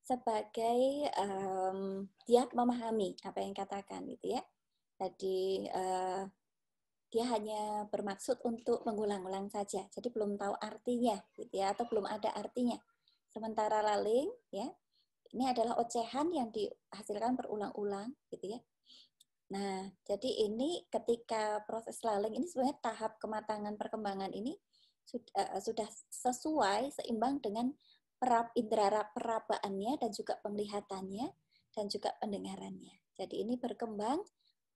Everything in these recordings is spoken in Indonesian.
sebagai dia memahami apa yang katakan gitu ya. Jadi dia hanya bermaksud untuk mengulang-ulang saja. Jadi belum tahu artinya gitu ya, atau belum ada artinya. Sementara laling ya, ini adalah ocehan yang dihasilkan berulang-ulang gitu ya. Nah, jadi ini ketika proses laling ini sebenarnya tahap kematangan perkembangan ini sudah sesuai seimbang dengan indera perabaannya dan juga penglihatannya dan juga pendengarannya. Jadi ini berkembang,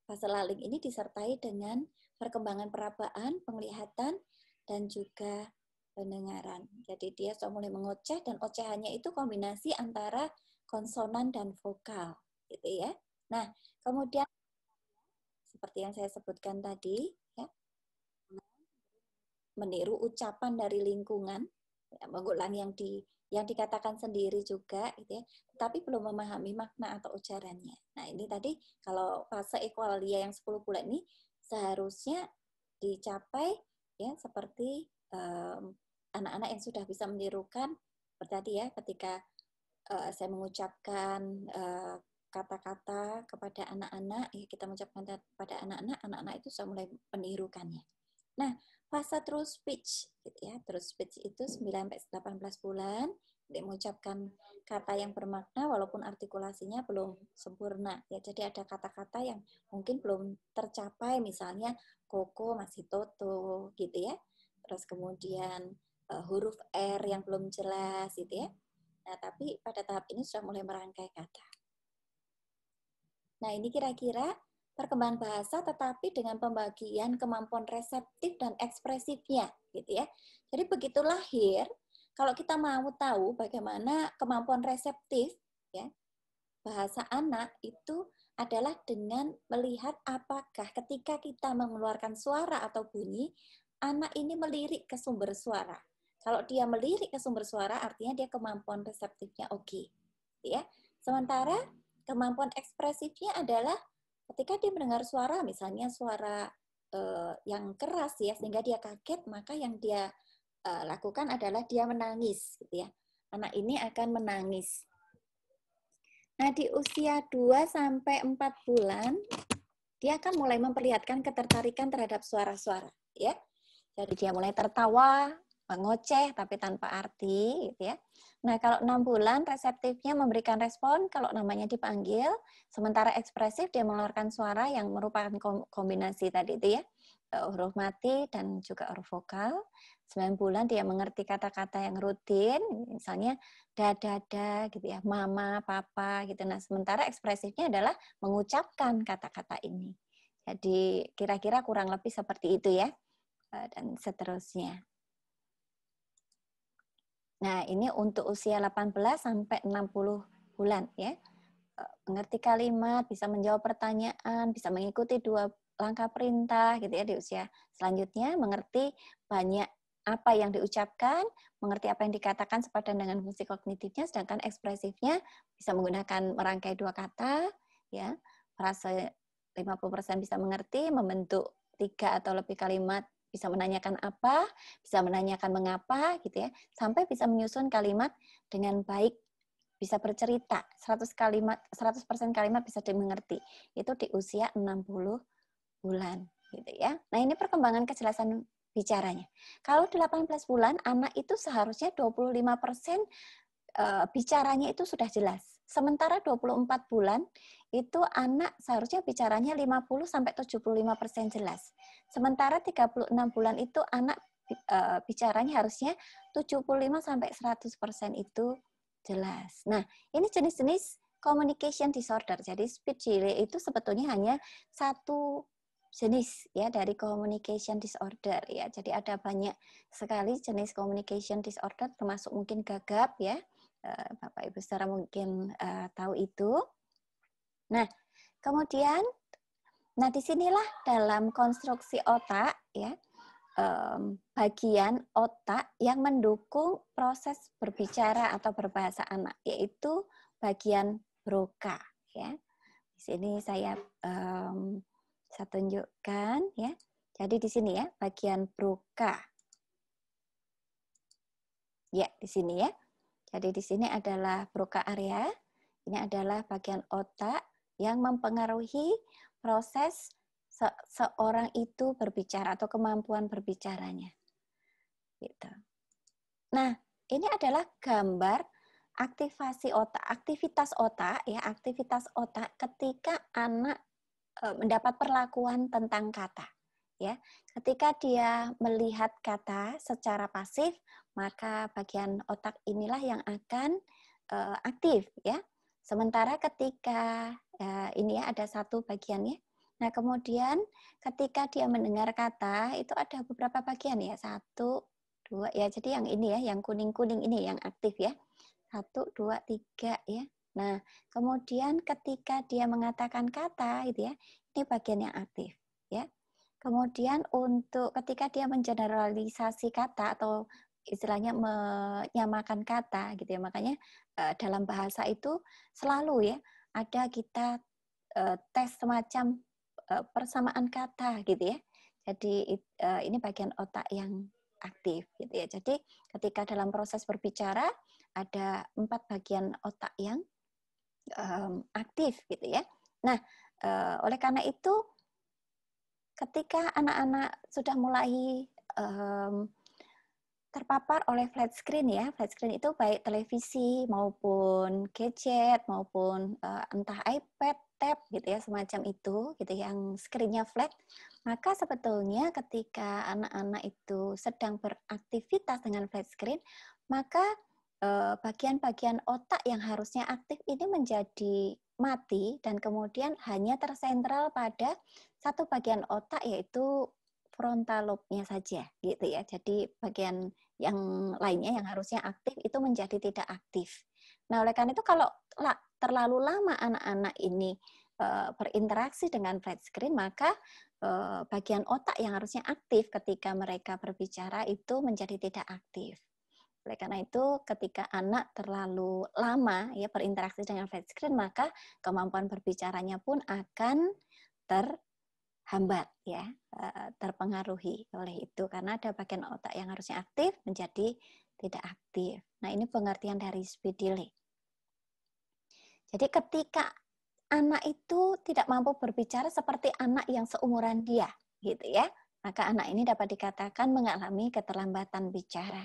fase laling ini disertai dengan perkembangan perabaan, penglihatan dan juga pendengaran. Jadi dia sudah mulai mengoceh dan ocehannya itu kombinasi antara konsonan dan vokal, gitu ya. Nah, kemudian seperti yang saya sebutkan tadi, ya, meniru ucapan dari lingkungan, ya, mengulang yang dikatakan sendiri juga, gitu ya, tetapi belum memahami makna atau ujarannya. Nah ini tadi kalau fase ekualia yang 10 bulan ini seharusnya dicapai ya seperti anak-anak yang sudah bisa menirukan seperti tadi ya ketika saya mengucapkan kata-kata kepada anak-anak, ya kita mengucapkan kepada anak-anak, anak-anak itu sudah mulai menirukannya. Nah, fase true speech gitu ya. True speech itu 9 sampai 18 bulan dia mengucapkan kata yang bermakna walaupun artikulasinya belum sempurna ya. Jadi ada kata-kata yang mungkin belum tercapai, misalnya koko masih toto gitu ya. Terus kemudian huruf R yang belum jelas gitu ya. Nah, tapi pada tahap ini sudah mulai merangkai kata. Nah, ini kira-kira perkembangan bahasa tetapi dengan pembagian kemampuan reseptif dan ekspresifnya, gitu ya. Jadi begitu lahir, kalau kita mau tahu bagaimana kemampuan reseptif, ya, bahasa anak itu adalah dengan melihat apakah ketika kita mengeluarkan suara atau bunyi, anak ini melirik ke sumber suara. Kalau dia melirik ke sumber suara, artinya dia kemampuan reseptifnya oke. Ya. Sementara kemampuan ekspresifnya adalah ketika dia mendengar suara, misalnya suara yang keras ya, sehingga dia kaget, maka yang dia lakukan adalah dia menangis. Gitu ya. Anak ini akan menangis. Nah, di usia 2 sampai 4 bulan, dia akan mulai memperlihatkan ketertarikan terhadap suara-suara, ya. Jadi dia mulai tertawa, mengoceh tapi tanpa arti, gitu ya. Nah, kalau 6 bulan reseptifnya memberikan respon kalau namanya dipanggil, sementara ekspresif dia mengeluarkan suara yang merupakan kombinasi tadi itu ya, huruf mati dan juga huruf vokal. 9 bulan dia mengerti kata-kata yang rutin, misalnya dada gitu ya, mama, papa gitu. Nah, sementara ekspresifnya adalah mengucapkan kata-kata ini. Jadi kira-kira kurang lebih seperti itu ya, dan seterusnya. Nah, ini untuk usia 18 sampai 60 bulan ya. Mengerti kalimat, bisa menjawab pertanyaan, bisa mengikuti 2 langkah perintah gitu ya di usia selanjutnya, mengerti banyak apa yang diucapkan, mengerti apa yang dikatakan sepadan dengan fungsi kognitifnya, sedangkan ekspresifnya bisa menggunakan merangkai 2 kata, ya, frase 50% bisa mengerti, membentuk 3 atau lebih kalimat, bisa menanyakan apa, bisa menanyakan mengapa, gitu ya, sampai bisa menyusun kalimat dengan baik, bisa bercerita, 100% kalimat bisa dimengerti. Itu di usia 60 bulan gitu ya. Nah, ini perkembangan kejelasan bicaranya. Kalau 18 bulan anak itu seharusnya 25% bicaranya itu sudah jelas. Sementara 24 bulan itu anak seharusnya bicaranya 50 sampai 75% jelas. Sementara 36 bulan itu anak bicaranya harusnya 75 sampai 100% itu jelas. Nah, ini jenis-jenis communication disorder. Jadi speech delay itu sebetulnya hanya satu jenis ya dari communication disorder ya. Jadi ada banyak sekali jenis communication disorder termasuk mungkin gagap ya. Bapak Ibu saudara mungkin tahu itu. Nah, kemudian disinilah dalam konstruksi otak ya bagian otak yang mendukung proses berbicara atau berbahasa anak, yaitu bagian Broca. Ya, di sini saya tunjukkan ya. Jadi di sini ya bagian Broca. Ya, di sini ya. Jadi di sini adalah Broca area, ini adalah bagian otak yang mempengaruhi proses seorang itu berbicara atau kemampuan berbicaranya. Gitu. Nah, ini adalah gambar aktivitas otak ya, aktivitas otak ketika anak mendapat perlakuan tentang kata. Ya, ketika dia melihat kata secara pasif, maka bagian otak inilah yang akan aktif ya. Sementara ketika ini ya ada satu bagiannya. Nah, kemudian ketika dia mendengar kata itu ada beberapa bagian ya. Satu, dua ya. Jadi yang ini ya, yang kuning-kuning ini yang aktif ya. Satu, dua, tiga ya. Nah, kemudian ketika dia mengatakan kata gitu ya, ini bagian yang aktif ya. Kemudian untuk ketika dia mengeneralisasi kata atau istilahnya menyamakan kata gitu ya. Makanya dalam bahasa itu selalu ya ada kita tes semacam persamaan kata gitu ya. Jadi ini bagian otak yang aktif gitu ya. Jadi ketika dalam proses berbicara ada 4 bagian otak yang aktif gitu ya. Nah, oleh karena itu ketika anak-anak sudah mulai terpapar oleh flat screen ya, flat screen itu baik televisi maupun gadget maupun entah iPad, tab gitu ya, semacam itu gitu yang screen-nya flat, maka sebetulnya ketika anak-anak itu sedang beraktivitas dengan flat screen, maka bagian-bagian otak yang harusnya aktif ini menjadi mati dan kemudian hanya tersentral pada satu bagian otak yaitu frontal lobe-nya saja gitu ya. Jadi bagian yang lainnya yang harusnya aktif itu menjadi tidak aktif. Nah, oleh karena itu kalau terlalu lama anak-anak ini berinteraksi dengan flat screen, maka bagian otak yang harusnya aktif ketika mereka berbicara itu menjadi tidak aktif. Oleh karena itu, ketika anak terlalu lama ya berinteraksi dengan flat screen, maka kemampuan berbicaranya pun akan terhambat ya, terpengaruhi oleh itu karena ada bagian otak yang harusnya aktif menjadi tidak aktif. Nah, ini pengertian dari speed delay. Jadi ketika anak itu tidak mampu berbicara seperti anak yang seumuran dia, gitu ya, maka anak ini dapat dikatakan mengalami keterlambatan bicara.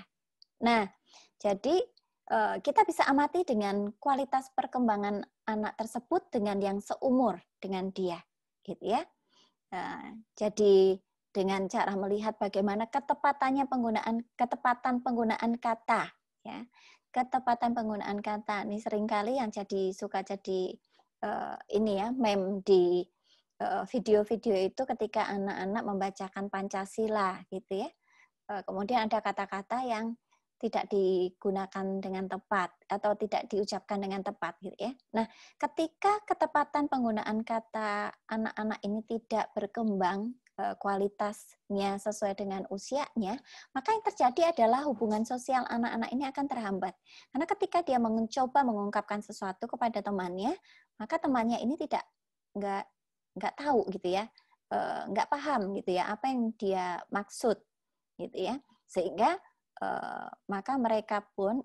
Nah, jadi kita bisa amati dengan kualitas perkembangan anak tersebut dengan yang seumur dengan dia, gitu ya. Jadi dengan cara melihat bagaimana ketepatan penggunaan kata, ya, ketepatan penggunaan kata ini seringkali yang suka jadi ini ya meme di video-video itu ketika anak-anak membacakan Pancasila, gitu ya. Kemudian ada kata-kata yang tidak digunakan dengan tepat atau tidak diucapkan dengan tepat gitu ya. Nah, ketika ketepatan penggunaan kata anak-anak ini tidak berkembang kualitasnya sesuai dengan usianya, maka yang terjadi adalah hubungan sosial anak-anak ini akan terhambat. Karena ketika dia mencoba mengungkapkan sesuatu kepada temannya, maka temannya ini nggak tahu gitu ya, nggak paham gitu ya apa yang dia maksud gitu ya, sehingga maka mereka pun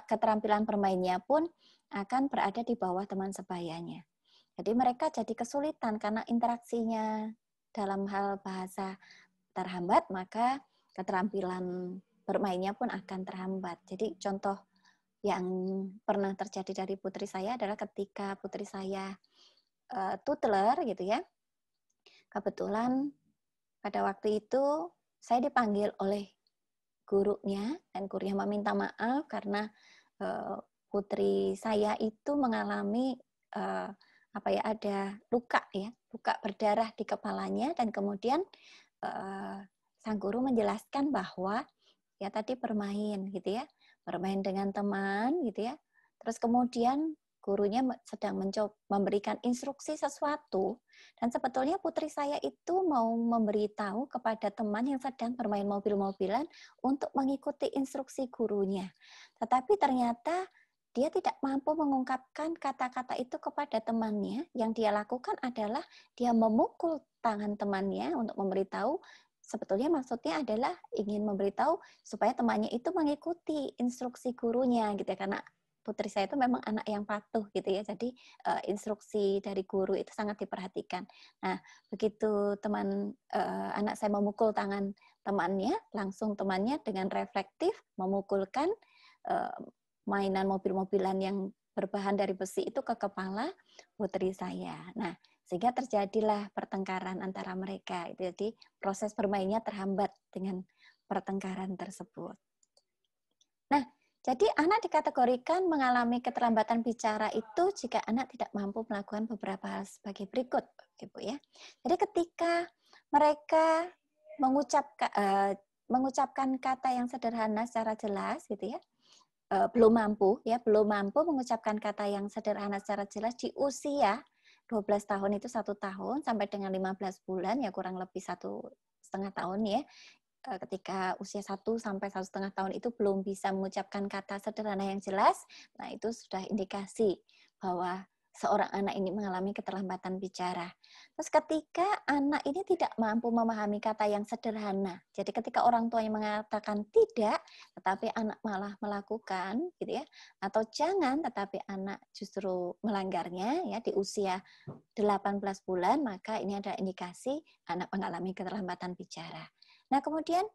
keterampilan bermainnya pun akan berada di bawah teman sebayanya. Jadi mereka jadi kesulitan karena interaksinya dalam hal bahasa terhambat, maka keterampilan bermainnya pun akan terhambat. Jadi contoh yang pernah terjadi dari putri saya adalah ketika putri saya toddler gitu ya. Kebetulan pada waktu itu saya dipanggil oleh gurunya dan gurunya meminta maaf karena putri saya itu mengalami ada luka berdarah di kepalanya dan kemudian sang guru menjelaskan bahwa ya tadi bermain gitu ya, bermain dengan teman gitu ya. Terus kemudian gurunya sedang mencoba memberikan instruksi sesuatu dan sebetulnya putri saya itu mau memberitahu kepada teman yang sedang bermain mobil-mobilan untuk mengikuti instruksi gurunya. Tetapi ternyata dia tidak mampu mengungkapkan kata-kata itu kepada temannya. Yang dia lakukan adalah dia memukul tangan temannya untuk memberitahu sebetulnya maksudnya adalah ingin memberitahu supaya temannya itu mengikuti instruksi gurunya gitu ya, karena putri saya itu memang anak yang patuh gitu ya, jadi instruksi dari guru itu sangat diperhatikan. Nah, begitu anak saya memukul tangan temannya, langsung temannya dengan reflektif memukulkan eh, mainan mobil-mobilan yang berbahan dari besi itu ke kepala putri saya. Nah, sehingga terjadilah pertengkaran antara mereka. Jadi proses bermainnya terhambat dengan pertengkaran tersebut. Nah, jadi anak dikategorikan mengalami keterlambatan bicara itu jika anak tidak mampu melakukan beberapa hal sebagai berikut, Ibu ya. Jadi ketika mereka mengucapkan kata yang sederhana secara jelas gitu ya, belum mampu mengucapkan kata yang sederhana secara jelas di usia 12 tahun itu 1 tahun sampai dengan 15 bulan ya kurang lebih 1,5 tahun ya. Ketika usia 1 sampai 1,5 tahun itu belum bisa mengucapkan kata sederhana yang jelas, nah itu sudah indikasi bahwa seorang anak ini mengalami keterlambatan bicara. Terus ketika anak ini tidak mampu memahami kata yang sederhana, jadi ketika orang tuanya mengatakan tidak, tetapi anak malah melakukan, gitu ya, atau jangan, tetapi anak justru melanggarnya, ya di usia 18 bulan, maka ini ada indikasi anak mengalami keterlambatan bicara. Nah kemudian,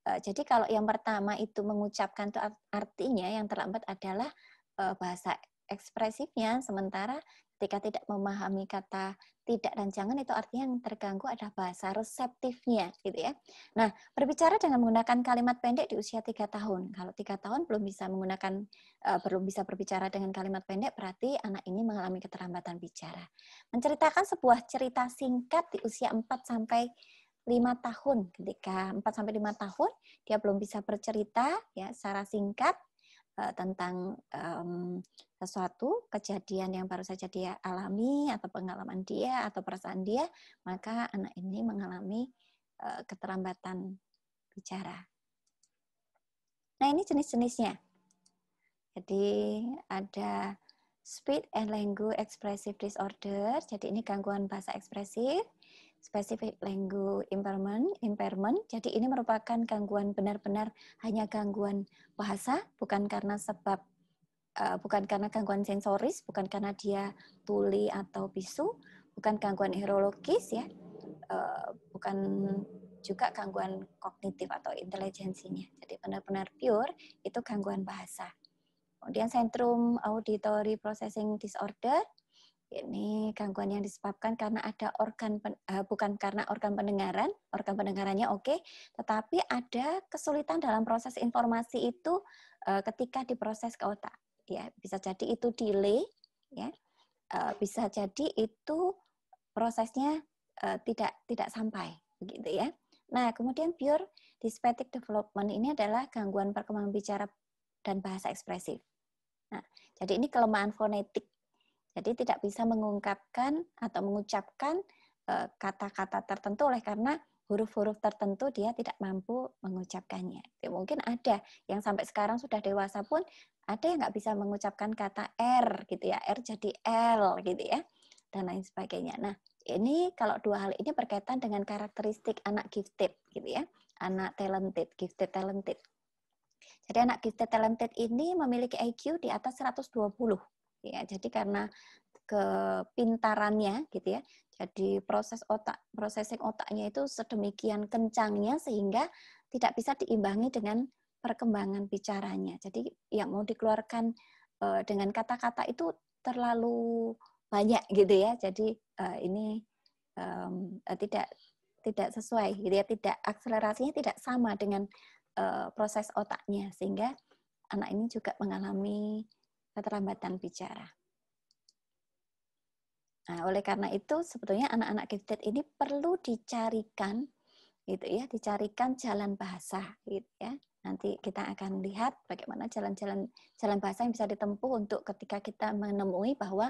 jadi kalau yang pertama itu mengucapkan itu artinya yang terlambat adalah bahasa ekspresifnya, sementara ketika tidak memahami kata tidak dan jangan itu artinya yang terganggu adalah bahasa reseptifnya gitu ya. Nah, berbicara dengan menggunakan kalimat pendek di usia 3 tahun. Kalau 3 tahun belum bisa berbicara dengan kalimat pendek, berarti anak ini mengalami keterlambatan bicara. Menceritakan sebuah cerita singkat di usia 4 sampai 5 tahun. Ketika 4 sampai 5 tahun dia belum bisa bercerita ya secara singkat tentang sesuatu kejadian yang baru saja dia alami atau pengalaman dia atau perasaan dia, maka anak ini mengalami keterlambatan bicara. Nah, ini jenis-jenisnya. Jadi ada speech and language expressive disorder. Jadi ini gangguan bahasa ekspresif. Specific language impairment. Jadi ini merupakan gangguan benar-benar hanya gangguan bahasa, bukan karena gangguan sensoris, bukan karena dia tuli atau bisu, bukan gangguan neurologis ya, bukan juga gangguan kognitif atau intelijensinya. Jadi benar-benar pure itu gangguan bahasa. Kemudian Syndrome Auditory Processing Disorder. Ini gangguan yang disebabkan karena ada bukan karena organ pendengarannya oke, tetapi ada kesulitan dalam proses informasi itu ketika diproses ke otak. Ya, bisa jadi itu delay, ya, bisa jadi itu prosesnya tidak sampai, begitu ya. Nah, kemudian pure dyspeptic development ini adalah gangguan perkembangan bicara dan bahasa ekspresif. Nah, jadi ini kelemahan fonetik. Jadi tidak bisa mengungkapkan atau mengucapkan kata-kata tertentu oleh karena huruf-huruf tertentu dia tidak mampu mengucapkannya. Ya, mungkin ada yang sampai sekarang sudah dewasa pun ada yang nggak bisa mengucapkan kata R gitu ya, R jadi L gitu ya, dan lain sebagainya. Nah, ini kalau dua hal ini berkaitan dengan karakteristik anak gifted gitu ya, anak talented, gifted talented. Jadi anak gifted talented ini memiliki IQ di atas 120. Ya, jadi karena kepintarannya gitu ya. Jadi processing otaknya itu sedemikian kencangnya sehingga tidak bisa diimbangi dengan perkembangan bicaranya. Jadi yang mau dikeluarkan dengan kata-kata itu terlalu banyak gitu ya. Jadi ini tidak sesuai gitu ya, akselerasinya tidak sama dengan proses otaknya sehingga anak ini juga mengalami keterlambatan bicara. Nah, oleh karena itu sebetulnya anak-anak gifted ini perlu dicarikan gitu ya, dicarikan jalan bahasa gitu ya. Nanti kita akan lihat bagaimana jalan bahasa yang bisa ditempuh untuk ketika kita menemui bahwa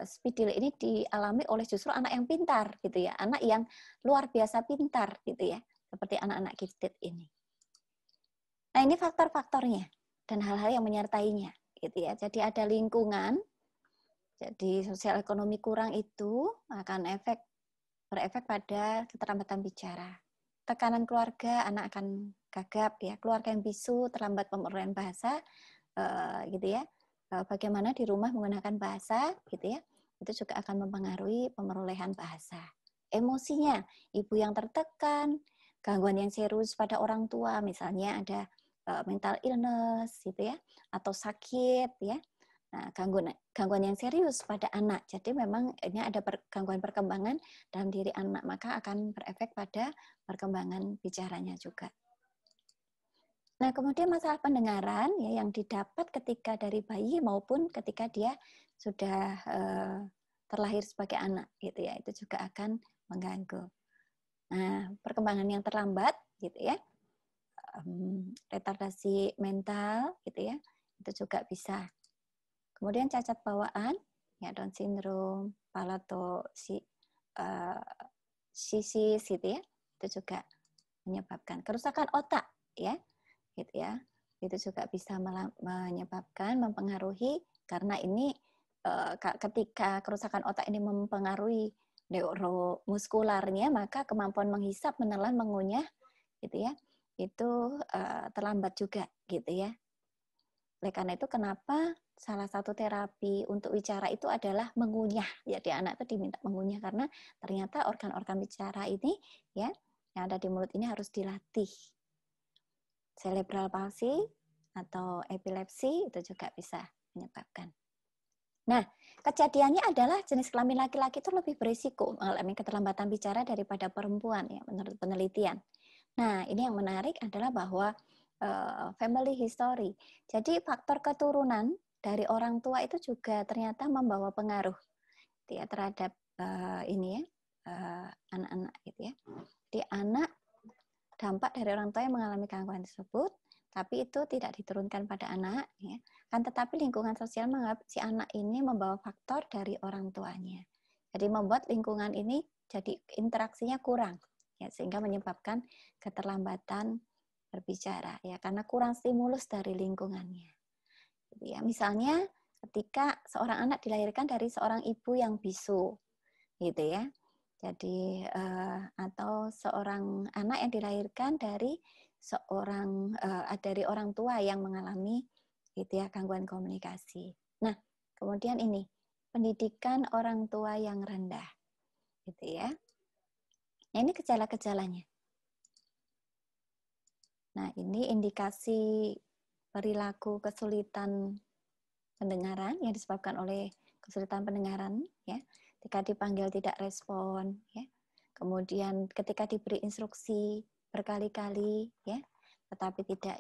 speed delay ini dialami oleh justru anak yang pintar gitu ya, anak yang luar biasa pintar gitu ya, seperti anak-anak gifted ini. Nah, ini faktor-faktornya dan hal-hal yang menyertainya gitu ya. Jadi ada lingkungan. Jadi sosial ekonomi kurang itu akan berefek pada keterlambatan bicara. tekanan keluarga, anak akan gagap ya. Keluarga yang bisu, terlambat pemerolehan bahasa, gitu ya. Bagaimana di rumah menggunakan bahasa, gitu ya. Itu juga akan mempengaruhi pemerolehan bahasa. Emosinya, ibu yang tertekan, gangguan yang serius pada orang tua, misalnya ada mental illness, gitu ya, atau sakit, ya. Nah, gangguan yang serius pada anak. Jadi memang ini ada gangguan perkembangan dalam diri anak, maka akan berefek pada perkembangan bicaranya juga. Nah, kemudian masalah pendengaran ya yang didapat ketika dari bayi maupun ketika dia sudah terlahir sebagai anak gitu ya, itu juga akan mengganggu. Nah, perkembangan yang terlambat gitu ya, retardasi mental gitu ya, itu juga bisa. Kemudian cacat bawaan, ya Down syndrome, palatosis gitu ya, itu juga menyebabkan kerusakan otak ya, gitu ya. Itu juga bisa menyebabkan, mempengaruhi karena ini ketika kerusakan otak ini mempengaruhi neuromuskularnya, maka kemampuan menghisap, menelan, mengunyah gitu ya, itu terlambat juga gitu ya. Oleh karena itu kenapa salah satu terapi untuk bicara itu adalah mengunyah. Jadi anak itu diminta mengunyah karena ternyata organ-organ bicara ini ya yang ada di mulut ini harus dilatih. Cerebral palsy atau epilepsi itu juga bisa menyebabkan. Nah, kejadiannya adalah jenis kelamin laki-laki itu lebih berisiko mengalami keterlambatan bicara daripada perempuan ya menurut penelitian. Nah, ini yang menarik adalah bahwa family history. Jadi faktor keturunan dari orang tua itu juga ternyata membawa pengaruh ya, terhadap ini ya anak-anak gitu ya. Jadi anak dampak dari orang tua yang mengalami gangguan tersebut, tapi itu tidak diturunkan pada anak ya. Kan tetapi lingkungan sosial menganggap si anak ini membawa faktor dari orang tuanya. Jadi membuat lingkungan ini jadi interaksinya kurang ya, sehingga menyebabkan keterlambatan berbicara ya karena kurang stimulus dari lingkungannya. Jadi ya, misalnya ketika seorang anak dilahirkan dari seorang ibu yang bisu, gitu ya. Jadi atau seorang anak yang dilahirkan dari dari orang tua yang mengalami gitu ya gangguan komunikasi. Nah, kemudian ini pendidikan orang tua yang rendah, gitu ya. Nah, ini gejala-gejalanya. Nah, ini indikasi perilaku kesulitan pendengaran yang disebabkan oleh kesulitan pendengaran ya. Ketika dipanggil tidak respon ya. Kemudian ketika diberi instruksi berkali-kali ya, tetapi tidak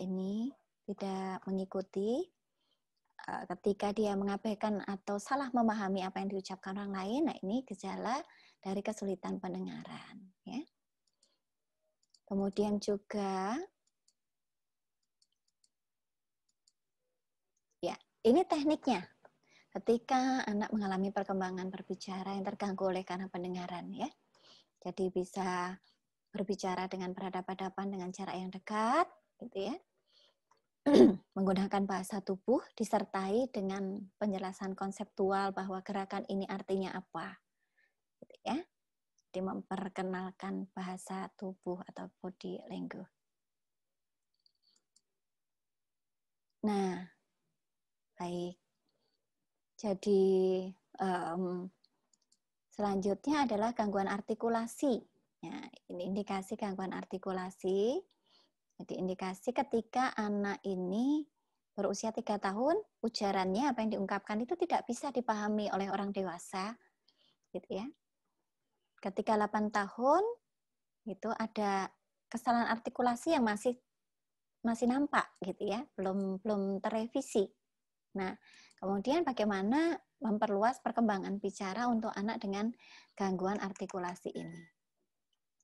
mengikuti, ketika dia mengabaikan atau salah memahami apa yang diucapkan orang lain, nah ini gejala dari kesulitan pendengaran ya. Kemudian juga ya, ini tekniknya. Ketika anak mengalami perkembangan berbicara yang terganggu oleh karena pendengaran ya. Jadi bisa berbicara dengan berhadapan-hadapan dengan jarak yang dekat gitu ya. Menggunakan bahasa tubuh disertai dengan penjelasan konseptual bahwa gerakan ini artinya apa. Gitu ya. Jadi memperkenalkan bahasa tubuh atau body language. Nah, baik. Jadi selanjutnya adalah gangguan artikulasi. Ya, ini indikasi gangguan artikulasi. Jadi indikasi ketika anak ini berusia 3 tahun, ujarannya apa yang diungkapkan itu tidak bisa dipahami oleh orang dewasa. Gitu ya. Ketika 8 tahun, itu ada kesalahan artikulasi yang masih nampak gitu ya, belum terrevisi. Nah, kemudian bagaimana memperluas perkembangan bicara untuk anak dengan gangguan artikulasi ini.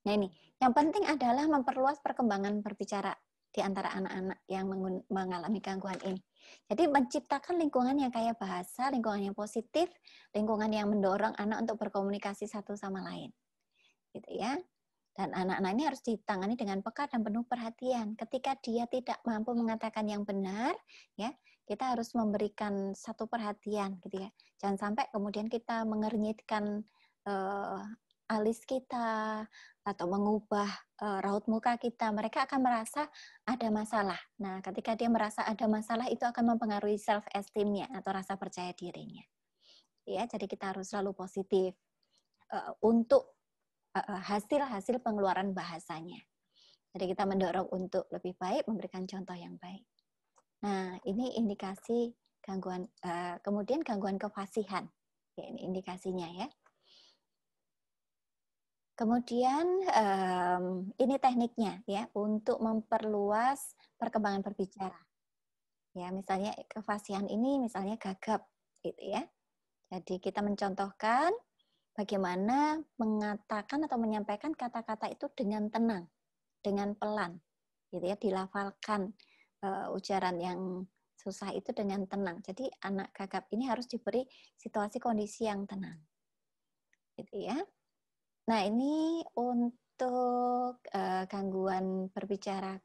Nah ini, yang penting adalah memperluas perkembangan berbicara di antara anak-anak yang mengalami gangguan ini. Jadi menciptakan lingkungan yang kaya bahasa, lingkungan yang positif, lingkungan yang mendorong anak untuk berkomunikasi satu sama lain. Gitu ya. Dan anak-anak ini harus ditangani dengan peka dan penuh perhatian. Ketika dia tidak mampu mengatakan yang benar, ya kita harus memberikan satu perhatian, gitu ya. Jangan sampai kemudian kita mengernyitkan alis kita atau mengubah raut muka kita, mereka akan merasa ada masalah. Nah, ketika dia merasa ada masalah, itu akan mempengaruhi self-esteem-nya atau rasa percaya dirinya. Ya, jadi kita harus selalu positif untuk hasil-hasil pengeluaran bahasanya. Jadi kita mendorong untuk lebih baik, memberikan contoh yang baik. Nah, ini indikasi gangguan, kemudian gangguan kefasihan. Ya, ini indikasinya ya. Kemudian ini tekniknya ya untuk memperluas perkembangan berbicara. Ya, misalnya kefasihan ini misalnya gagap gitu ya. Jadi kita mencontohkan bagaimana mengatakan atau menyampaikan kata-kata itu dengan tenang, dengan pelan, gitu ya, dilafalkan ujaran yang susah itu dengan tenang. Jadi anak gagap ini harus diberi situasi kondisi yang tenang, gitu ya. Nah ini untuk gangguan berbicara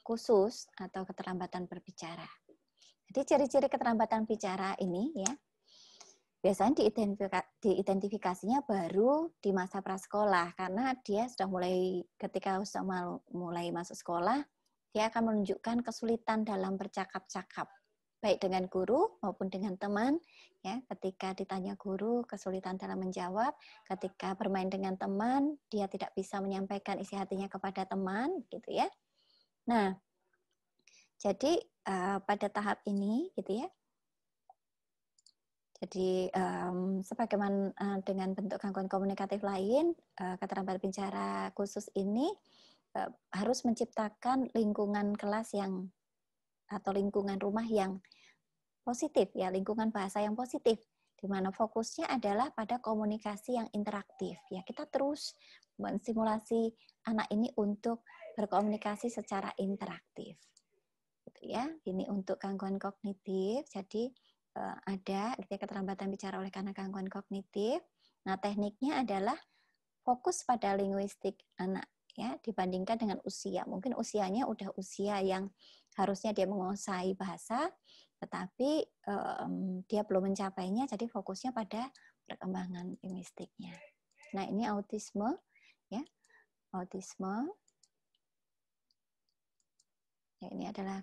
khusus atau keterlambatan berbicara. Jadi ciri-ciri keterlambatan bicara ini ya biasanya diidentifikasinya baru di masa prasekolah karena dia sudah mulai ketika sudah mulai masuk sekolah dia akan menunjukkan kesulitan dalam bercakap-cakap baik dengan guru maupun dengan teman ya ketika ditanya guru kesulitan dalam menjawab ketika bermain dengan teman dia tidak bisa menyampaikan isi hatinya kepada teman gitu ya. Nah jadi pada tahap ini gitu ya. Jadi sebagaimana dengan bentuk gangguan komunikatif lain, keterlambatan bicara khusus ini harus menciptakan lingkungan kelas yang atau lingkungan rumah yang positif ya, lingkungan bahasa yang positif di mana fokusnya adalah pada komunikasi yang interaktif. Ya, kita terus mensimulasi anak ini untuk berkomunikasi secara interaktif. Gitu ya. Ini untuk gangguan kognitif. Jadi ada keterlambatan bicara oleh karena gangguan kognitif. Nah, tekniknya adalah fokus pada linguistik anak ya dibandingkan dengan usia. Mungkin usianya udah usia yang harusnya dia menguasai bahasa, tetapi dia belum mencapainya, jadi fokusnya pada perkembangan linguistiknya. Nah, ini autisme ya. Autisme. Ya, ini adalah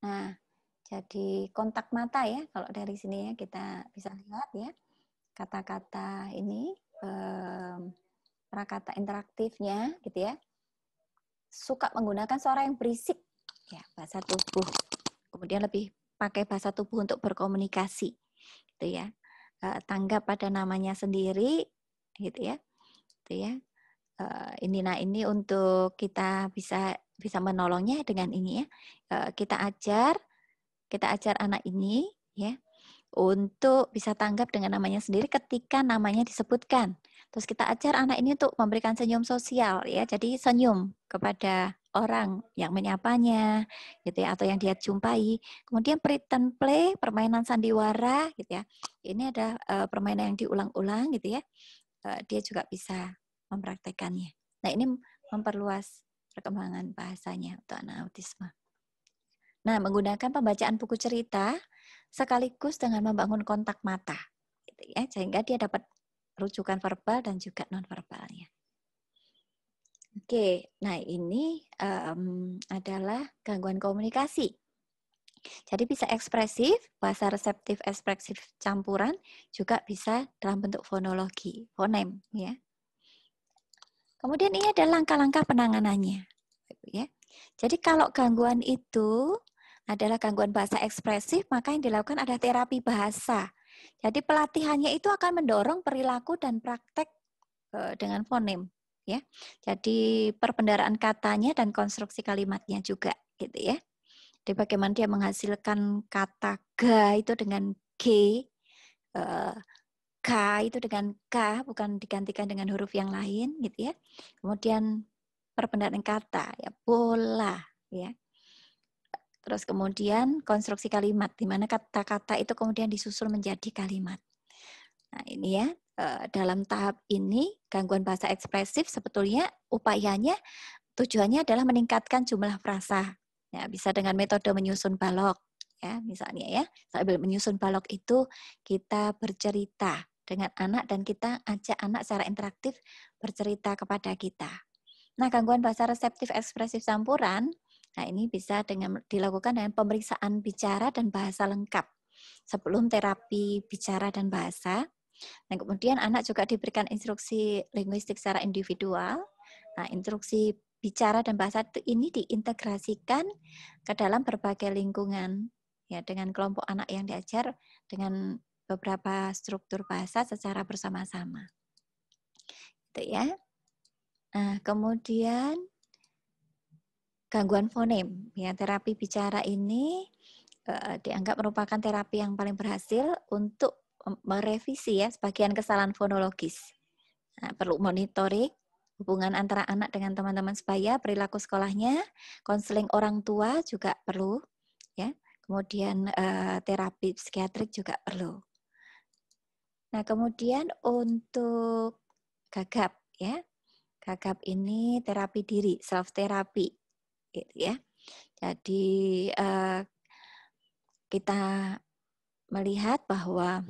nah jadi kontak mata ya, kalau dari sini ya kita bisa lihat ya, kata-kata ini, prakata interaktifnya gitu ya, suka menggunakan suara yang berisik, ya bahasa tubuh, kemudian lebih pakai bahasa tubuh untuk berkomunikasi, gitu ya, tanggap pada namanya sendiri, gitu ya, ini untuk kita bisa menolongnya dengan ini ya, kita ajar anak ini ya untuk bisa tanggap dengan namanya sendiri ketika namanya disebutkan. Terus kita ajar anak ini untuk memberikan senyum sosial ya. Jadi senyum kepada orang yang menyapanya gitu ya atau yang dia jumpai. Kemudian pretend play, permainan sandiwara gitu ya. Ini ada permainan yang diulang-ulang gitu ya. Dia juga bisa mempraktekannya. Nah, ini memperluas perkembangan bahasanya untuk anak autisme. Nah, menggunakan pembacaan buku cerita sekaligus dengan membangun kontak mata, gitu ya, sehingga dia dapat rujukan verbal dan juga non-verbalnya. Oke, nah ini adalah gangguan komunikasi. Jadi bisa ekspresif, bahasa reseptif ekspresif campuran, juga bisa dalam bentuk fonologi, fonem. Ya. Kemudian ini adalah langkah-langkah penanganannya. Ya. Jadi kalau gangguan itu adalah gangguan bahasa ekspresif, maka yang dilakukan adalah terapi bahasa. Jadi pelatihannya itu akan mendorong perilaku dan praktek dengan fonem, ya. Jadi perbendaharaan katanya dan konstruksi kalimatnya juga, gitu ya. Jadi bagaimana dia menghasilkan kata ga itu dengan g, k itu dengan k, bukan digantikan dengan huruf yang lain, gitu ya. Kemudian perbendaharaan kata, ya bola, ya. Terus kemudian konstruksi kalimat, di mana kata-kata itu kemudian disusul menjadi kalimat. Nah ini ya, dalam tahap ini gangguan bahasa ekspresif sebetulnya upayanya, tujuannya adalah meningkatkan jumlah frasa. Ya, bisa dengan metode menyusun balok. Ya, misalnya ya, sambil menyusun balok itu kita bercerita. dengan anak dan kita ajak anak secara interaktif bercerita kepada kita. Nah, gangguan bahasa reseptif ekspresif campuran, nah ini bisa dilakukan dengan pemeriksaan bicara dan bahasa lengkap sebelum terapi bicara dan bahasa. Dan kemudian anak juga diberikan instruksi linguistik secara individual. Nah, instruksi bicara dan bahasa ini diintegrasikan ke dalam berbagai lingkungan ya, dengan kelompok anak yang diajar dengan beberapa struktur bahasa secara bersama-sama. Gitu ya. Nah, kemudian gangguan fonem, ya terapi bicara ini dianggap merupakan terapi yang paling berhasil untuk merevisi ya sebagian kesalahan fonologis. Nah, perlu monitoring hubungan antara anak dengan teman-teman sebaya, perilaku sekolahnya, konseling orang tua juga perlu, ya. Kemudian terapi psikiatrik juga perlu. Nah, kemudian untuk gagap, ya. Gagap ini terapi diri, self terapi, gitu ya. Jadi kita melihat bahwa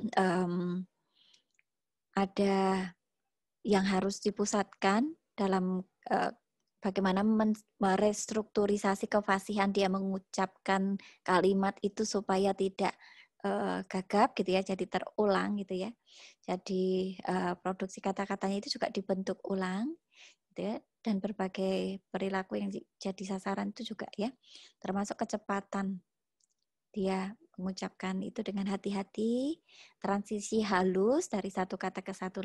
ada yang harus dipusatkan dalam bagaimana merestrukturisasi kefasihan dia mengucapkan kalimat itu supaya tidak gagap gitu ya, jadi terulang gitu ya. Jadi produksi kata-katanya itu juga dibentuk ulang gitu ya, dan berbagai perilaku yang jadi sasaran itu juga ya, termasuk kecepatan dia mengucapkan itu dengan hati-hati, transisi halus dari satu kata ke satu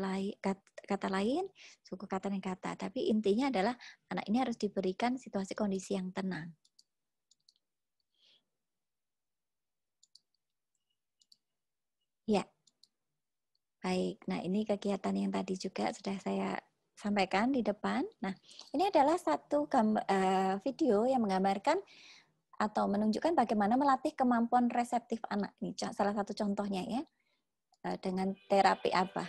kata lain, suku kata dan kata. Tapi intinya adalah anak ini harus diberikan situasi kondisi yang tenang. Ya, baik. Nah, ini kegiatan yang tadi juga sudah saya sampaikan di depan. Nah, ini adalah satu video yang menggambarkan atau menunjukkan bagaimana melatih kemampuan reseptif anak. Ini salah satu contohnya ya, dengan terapi apa.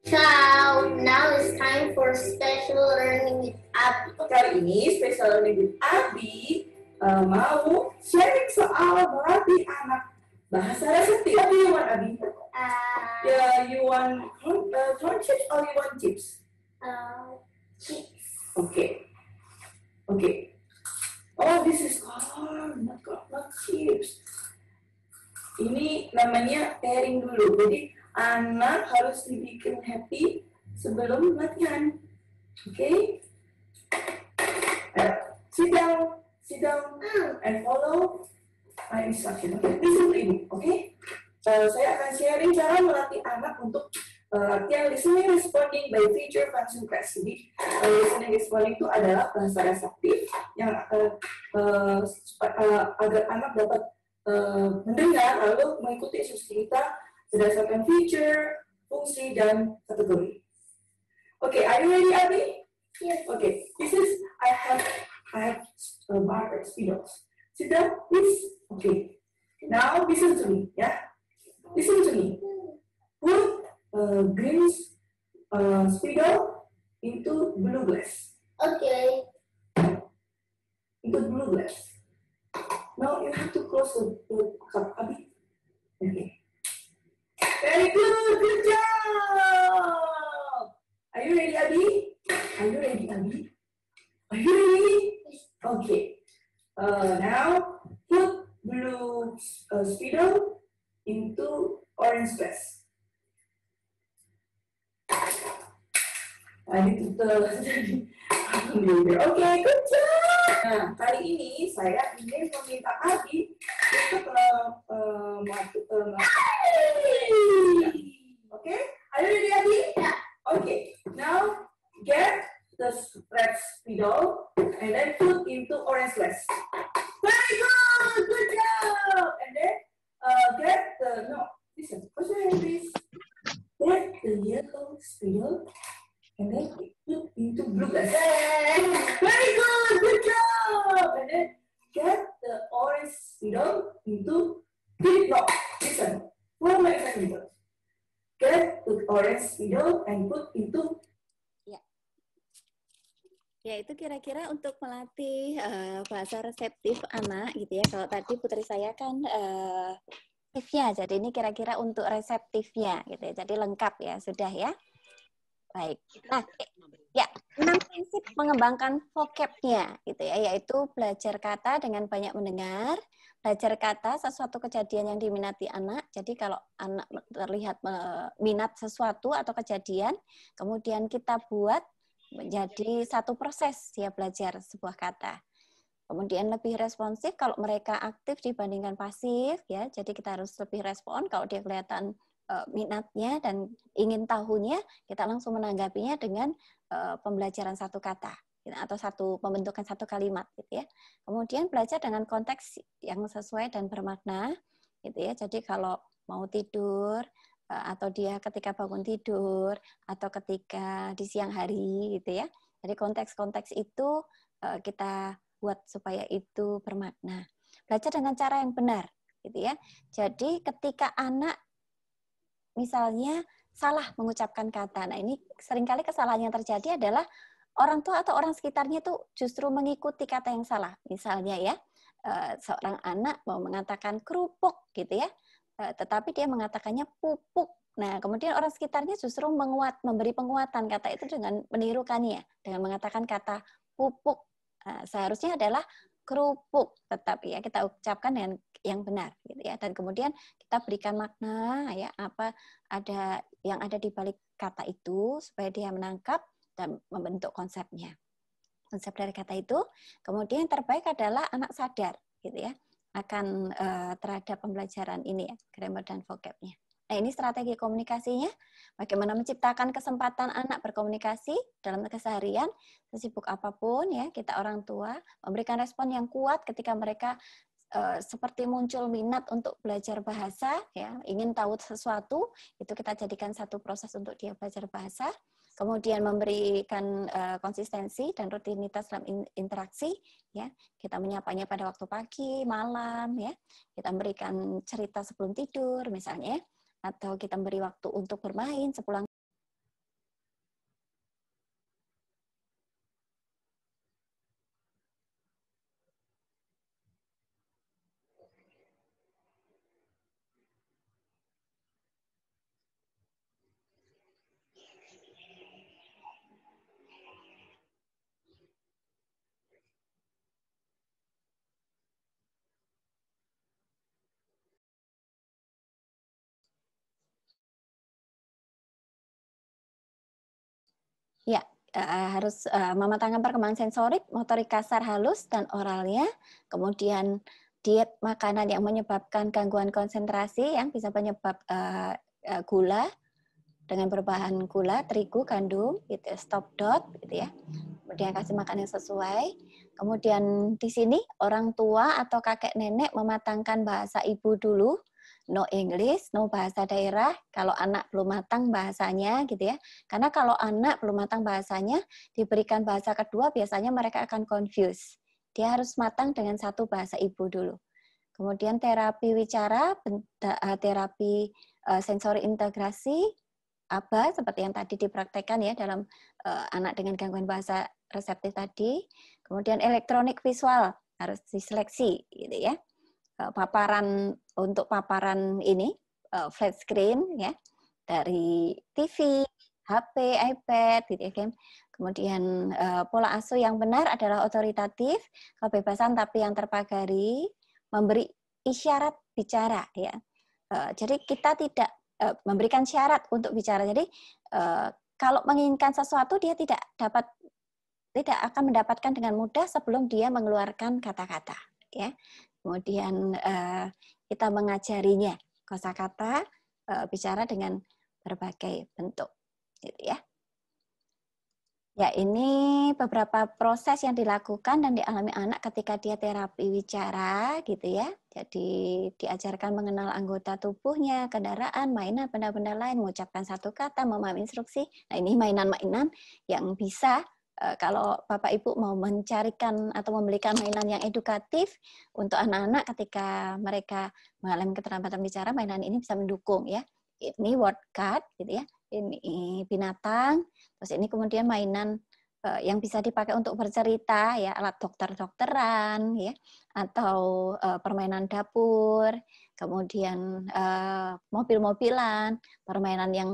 So, now it's time for special learning with Abi. Kali ini special learning with Abi mau sharing soal melatih anak bahasa reseptif. What do you want, Abi? You want corn chips or you want chips? Chips. Okay. Oh, this is corn, not chips. Ini namanya pairing dulu. Jadi anak harus dibikin happy sebelum latihan. Okay? Sit down, and follow my instruction. Okay, listen to ini. Okay? Saya akan sharing cara melatih anak untuk latihan listening responding by feature function class. Jadi listening responding itu adalah bahasa reseptif yang agar anak dapat mendengar lalu mengikuti instruksi kita berdasarkan feature, fungsi, dan kategori. Okay, are you ready, Abi? Yes. Okay, I have bar speedos. Sit down, please. Okay. Now listen to me, yeah. Listen to me. Put green speedo into blue glass. Okay. Into blue glass. Now you have to close the cup, Abi. Okay. Very good. Good job. Are you ready, Abi? Are you ready? Okay. Now put blue speedo into orange glass. I need to Okay, good job. Nah, kali ini saya ingin meminta Abi untuk Okay, are you ready, Abi? Yeah. Okay, now get the red speedo and then put into orange glass. Very good job. And then get the listen, what's your hand, please? Get the yellow speedo and then put into blue glass. Very good job. And then get the orange speedo into green. No, listen, follow my example. Get the orange speedo and put into. Ya, itu kira-kira untuk melatih bahasa reseptif anak gitu ya. Kalau tadi putri saya kan reseptifnya. Jadi ini kira-kira untuk reseptifnya gitu ya. Jadi lengkap ya, sudah ya. Baik. Nah, ya, 6 prinsip mengembangkan vocabnya gitu ya, yaitu belajar kata dengan banyak mendengar, belajar kata sesuatu kejadian yang diminati anak. Jadi kalau anak terlihat minat sesuatu atau kejadian, kemudian kita buat menjadi satu proses dia belajar sebuah kata. Kemudian lebih responsif kalau mereka aktif dibandingkan pasif ya. Jadi kita harus lebih respon kalau dia kelihatan minatnya dan ingin tahunya, kita langsung menanggapinya dengan pembelajaran satu kata atau pembentukan satu kalimat gitu ya. Kemudian belajar dengan konteks yang sesuai dan bermakna gitu ya. Jadi kalau mau tidur atau dia ketika bangun tidur atau ketika di siang hari gitu ya. Jadi konteks-konteks itu kita buat supaya itu bermakna. Belajar dengan cara yang benar, gitu ya. Jadi ketika anak misalnya salah mengucapkan kata, nah ini seringkali kesalahan yang terjadi adalah orang tua atau orang sekitarnya tuh justru mengikuti kata yang salah. Misalnya ya, seorang anak mau mengatakan kerupuk, gitu ya, tetapi dia mengatakannya pupuk. Nah, kemudian orang sekitarnya justru memberi penguatan kata itu dengan menirukannya, dengan mengatakan kata pupuk. Nah, seharusnya adalah kerupuk, tetapi ya kita ucapkan dengan yang benar, gitu ya. Dan kemudian kita berikan makna, ya apa yang ada di balik kata itu supaya dia menangkap dan membentuk konsepnya. Konsep dari kata itu. Kemudian yang terbaik adalah anak sadar, gitu ya, akan terhadap pembelajaran ini ya, grammar dan vocabnya. Nah, ini strategi komunikasinya, bagaimana menciptakan kesempatan anak berkomunikasi dalam keseharian, sesibuk apapun ya, kita orang tua memberikan respon yang kuat ketika mereka seperti muncul minat untuk belajar bahasa, ya, ingin tahu sesuatu, itu kita jadikan satu proses untuk dia belajar bahasa. Kemudian memberikan konsistensi dan rutinitas dalam interaksi, ya, kita menyapanya pada waktu pagi, malam, ya, kita memberikan cerita sebelum tidur, misalnya, atau kita beri waktu untuk bermain sepulang. Ya, harus mematangkan perkembangan sensorik, motorik kasar halus, dan oralnya. Kemudian diet makanan yang menyebabkan gangguan konsentrasi yang bisa penyebab gula dengan berbahan gula, terigu, gandum, gitu, stop dot, gitu ya. Kemudian kasih makan yang sesuai. Kemudian di sini orang tua atau kakek nenek mematangkan bahasa ibu dulu. No English, no bahasa daerah. Kalau anak belum matang bahasanya, gitu ya. Karena kalau anak belum matang bahasanya, diberikan bahasa kedua, biasanya mereka akan confuse. Dia harus matang dengan satu bahasa ibu dulu. Kemudian terapi wicara, terapi sensori integrasi, ABA, seperti yang tadi dipraktekkan ya dalam anak dengan gangguan bahasa reseptif tadi. Kemudian elektronik visual harus diseleksi, gitu ya. Untuk paparan ini flat screen ya, dari TV, HP, iPad, gitu ya. Kemudian pola asuh yang benar adalah otoritatif, kebebasan tapi yang terpagari, memberi isyarat bicara ya. Jadi kita tidak memberikan syarat untuk bicara. Jadi kalau menginginkan sesuatu dia tidak akan mendapatkan dengan mudah sebelum dia mengeluarkan kata-kata ya. Kemudian kita mengajarinya kosakata, bicara dengan berbagai bentuk, gitu ya. Ya, ini beberapa proses yang dilakukan dan dialami anak ketika dia terapi wicara, gitu ya. Jadi diajarkan mengenal anggota tubuhnya, kendaraan, mainan, benda-benda lain, mengucapkan satu kata, memahami instruksi. Nah, ini mainan-mainan yang bisa kalau Bapak Ibu mau mencarikan atau membelikan mainan yang edukatif untuk anak-anak ketika mereka mengalami keterlambatan bicara, mainan ini bisa mendukung ya. Ini word card, gitu ya. Ini binatang. Terus ini kemudian mainan yang bisa dipakai untuk bercerita, ya, alat dokter-dokteran, ya, atau permainan dapur, kemudian mobil-mobilan, permainan yang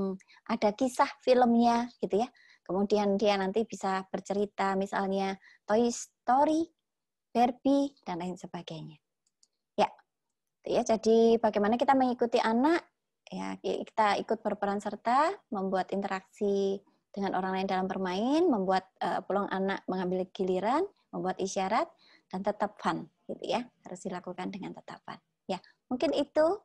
ada kisah filmnya, gitu ya. Kemudian dia nanti bisa bercerita, misalnya Toy Story, Barbie, dan lain sebagainya. Ya, jadi bagaimana kita mengikuti anak, ya, kita ikut berperan serta, membuat interaksi dengan orang lain dalam bermain, membuat peluang anak mengambil giliran, membuat isyarat, dan tetap fun, gitu ya, harus dilakukan dengan tetap fun. Ya, mungkin itu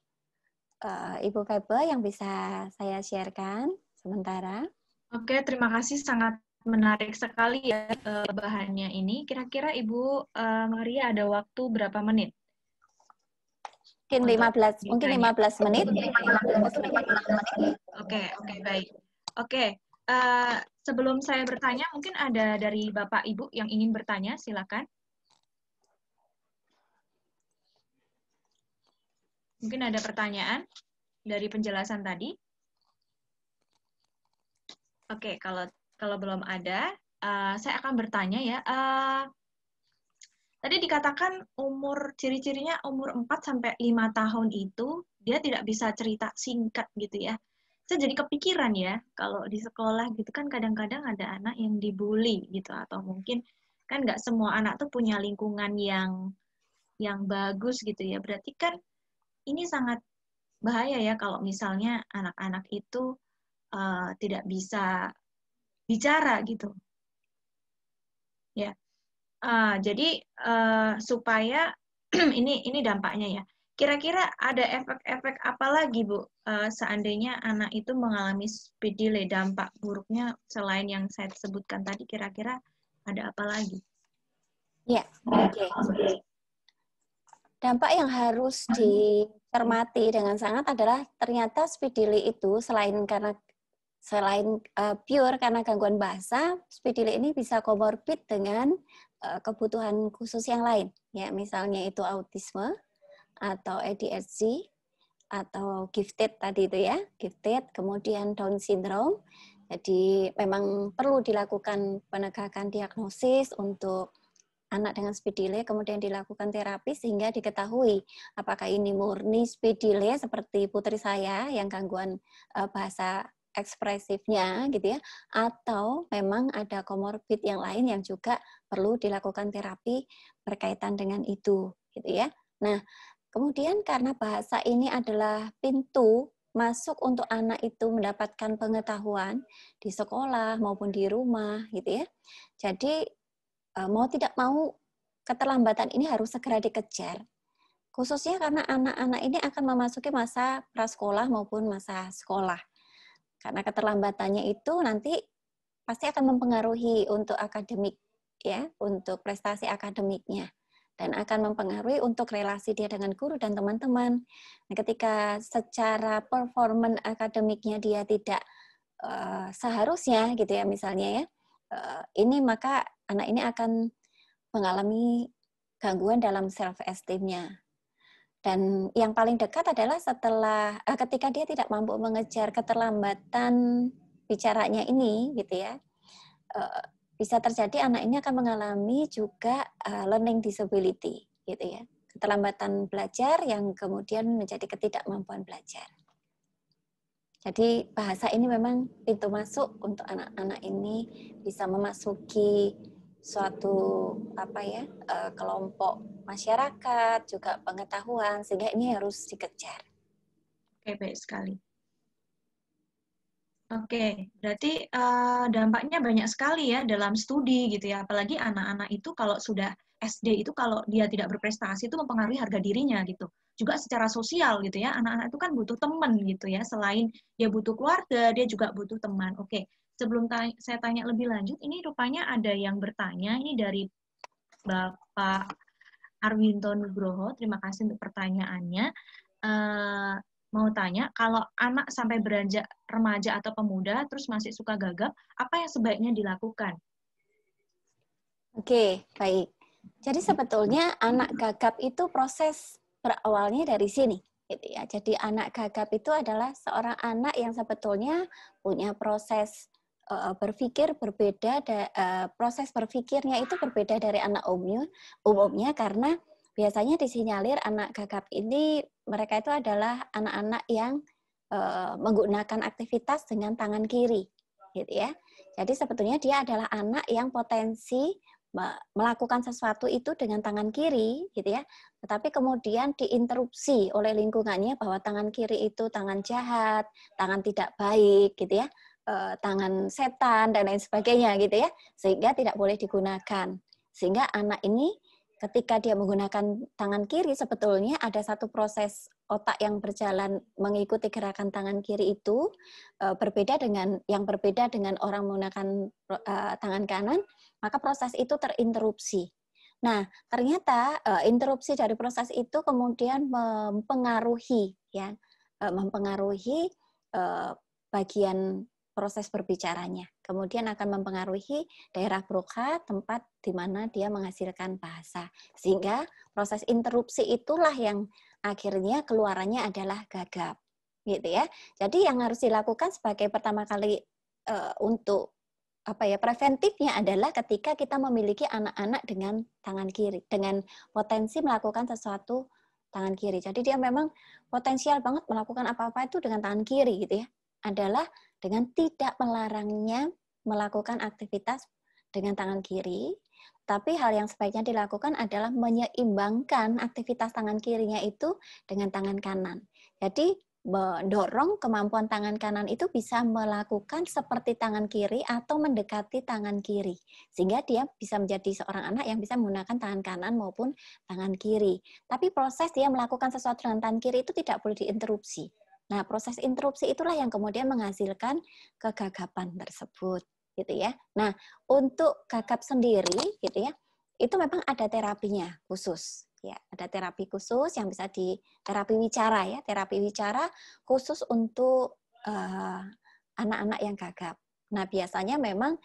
Ibu Febe yang bisa saya sharekan sementara. Oke, terima kasih, sangat menarik sekali ya bahannya ini. Kira-kira Ibu Maria ada waktu berapa menit? Mungkin 15 menit. Oke, baik. Oke, sebelum saya bertanya, mungkin ada dari Bapak Ibu yang ingin bertanya, silakan. Mungkin ada pertanyaan dari penjelasan tadi. Oke, kalau belum ada, saya akan bertanya ya. Tadi dikatakan ciri-cirinya umur 4-5 tahun itu dia tidak bisa cerita singkat gitu ya. Saya jadi kepikiran ya, kalau di sekolah gitu kan kadang-kadang ada anak yang dibully gitu, atau mungkin kan nggak semua anak tuh punya lingkungan yang bagus gitu ya. Berarti kan ini sangat bahaya ya kalau misalnya anak-anak itu tidak bisa bicara gitu. Ya. Jadi supaya ini dampaknya ya. Kira-kira ada efek-efek apa lagi, Bu, seandainya anak itu mengalami speed delay, dampak buruknya selain yang saya sebutkan tadi, kira-kira ada apa lagi? Ya, oke. Dampak yang harus dicermati dengan sangat adalah ternyata speed delay itu selain pure karena gangguan bahasa, speed delay ini bisa komorbid dengan kebutuhan khusus yang lain. Ya, misalnya itu autisme atau ADHD atau gifted tadi itu ya, gifted, kemudian Down syndrome. Jadi memang perlu dilakukan penegakan diagnosis untuk anak dengan speed delay, kemudian dilakukan terapi sehingga diketahui apakah ini murni speed delay seperti putri saya yang gangguan bahasa ekspresifnya gitu ya, atau memang ada komorbid yang lain yang juga perlu dilakukan terapi berkaitan dengan itu gitu ya. Nah, kemudian karena bahasa ini adalah pintu masuk untuk anak itu mendapatkan pengetahuan di sekolah maupun di rumah gitu ya. Jadi mau tidak mau keterlambatan ini harus segera dikejar. Khususnya karena anak-anak ini akan memasuki masa prasekolah maupun masa sekolah. Karena keterlambatannya itu nanti pasti akan mempengaruhi untuk akademik ya, untuk prestasi akademiknya dan akan mempengaruhi untuk relasi dia dengan guru dan teman-teman. Nah, ketika secara performan akademiknya dia tidak seharusnya gitu ya misalnya ya, ini maka anak ini akan mengalami gangguan dalam self esteem-nya. Dan yang paling dekat adalah setelah ketika dia tidak mampu mengejar keterlambatan bicaranya ini gitu ya, bisa terjadi anak ini akan mengalami juga learning disability gitu ya, keterlambatan belajar yang kemudian menjadi ketidakmampuan belajar. Jadi bahasa ini memang pintu masuk untuk anak-anak ini bisa memasuki suatu kelompok masyarakat, juga pengetahuan, sehingga ini harus dikejar. Oke, baik sekali. Oke, berarti dampaknya banyak sekali ya dalam studi gitu ya. Apalagi anak-anak itu kalau sudah SD itu kalau dia tidak berprestasi itu mempengaruhi harga dirinya gitu. Juga secara sosial gitu ya. Anak-anak itu kan butuh teman gitu ya. Selain dia butuh keluarga, dia juga butuh teman. Oke, sebelum saya tanya lebih lanjut, ini rupanya ada yang bertanya. Ini dari Bapak Arwinto Nugroho. Terima kasih untuk pertanyaannya. Mau tanya, kalau anak sampai beranjak remaja atau pemuda, terus masih suka gagap, apa yang sebaiknya dilakukan? Oke, baik. Jadi sebetulnya anak gagap itu proses berawalnya dari sini. Gitu ya. Jadi anak gagap itu adalah seorang anak yang sebetulnya punya proses berpikir berbeda, proses berpikirnya itu berbeda dari anak umumnya karena biasanya disinyalir anak gagap ini mereka itu adalah anak-anak yang menggunakan aktivitas dengan tangan kiri, gitu ya. Jadi sebetulnya dia adalah anak yang potensi melakukan sesuatu itu dengan tangan kiri, gitu ya. Tetapi kemudian diinterupsi oleh lingkungannya bahwa tangan kiri itu tangan jahat, tangan tidak baik, gitu ya, tangan setan dan lain sebagainya, gitu ya, sehingga tidak boleh digunakan. Sehingga anak ini ketika dia menggunakan tangan kiri sebetulnya ada satu proses otak yang berjalan mengikuti gerakan tangan kiri itu berbeda dengan orang menggunakan tangan kanan, maka proses itu terinterupsi. Nah, ternyata interupsi dari proses itu kemudian mempengaruhi bagian proses berbicaranya. Kemudian akan mempengaruhi daerah Broca, tempat di mana dia menghasilkan bahasa. Sehingga proses interupsi itulah yang akhirnya keluarannya adalah gagap. Gitu ya. Jadi yang harus dilakukan sebagai pertama kali untuk preventifnya adalah ketika kita memiliki anak-anak dengan tangan kiri, dengan potensi melakukan sesuatu tangan kiri. Jadi dia memang potensial banget melakukan apa-apa itu dengan tangan kiri gitu ya. Adalah dengan tidak melarangnya melakukan aktivitas dengan tangan kiri, tapi hal yang sebaiknya dilakukan adalah menyeimbangkan aktivitas tangan kirinya itu dengan tangan kanan. Jadi mendorong kemampuan tangan kanan itu bisa melakukan seperti tangan kiri atau mendekati tangan kiri. Sehingga dia bisa menjadi seorang anak yang bisa menggunakan tangan kanan maupun tangan kiri. Tapi proses dia melakukan sesuatu dengan tangan kiri itu tidak boleh diinterupsi. Nah, proses interupsi itulah yang kemudian menghasilkan kegagapan tersebut, gitu ya. Nah, untuk gagap sendiri, gitu ya, itu memang ada terapinya khusus. Ya, ada terapi khusus yang bisa terapi wicara ya, terapi wicara khusus untuk anak-anak yang gagap. Nah, biasanya memang